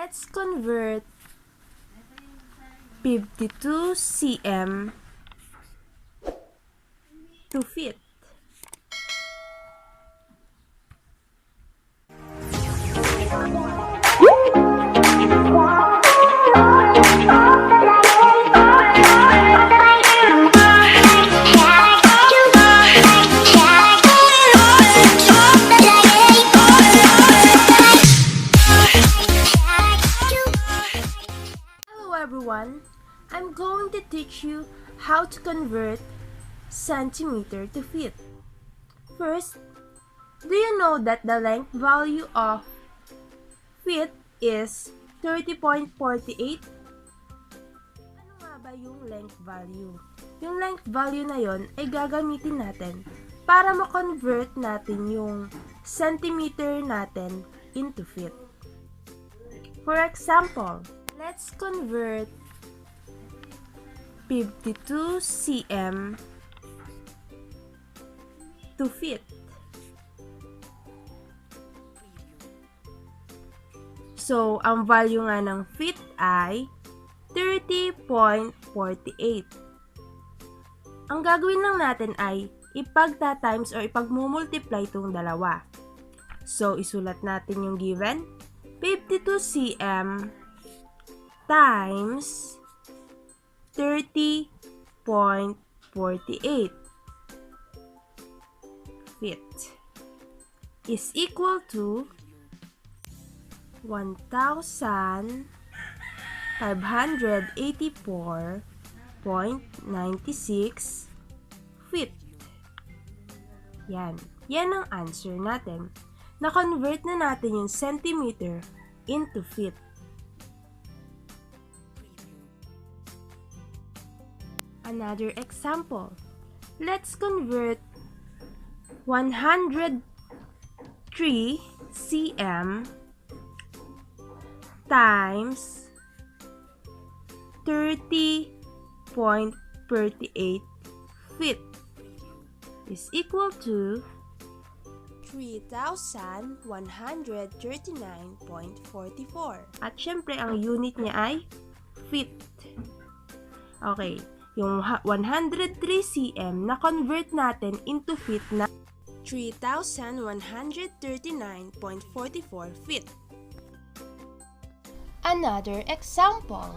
Let's convert 52 cm to feet. Hello everyone, I'm going to teach you how to convert centimeter to feet. First, do you know that the length value of feet is 30.48? Ano nga ba yung length value? Yung length value na yon ay gagamitin natin para ma-convert natin yung centimeter natin into feet. For example, let's convert 52 cm to feet. So, ang value nga ng feet ay 30.48. Ang gagawin lang natin ay ipagta-times or ipagmumultiply itong dalawa. So, isulat natin yung given. 52 cm times 30.48 feet is equal to 1,584.96 feet. Yan. Yan ang answer natin. Na-convert na natin yung centimeter into feet. Another example. Let's convert 103 cm times 30.38 feet is equal to 3,139.44. At syempre, ang unit niya ay feet. Okay, yung 103 cm na-convert natin into feet na 3,139.44 feet. Another example.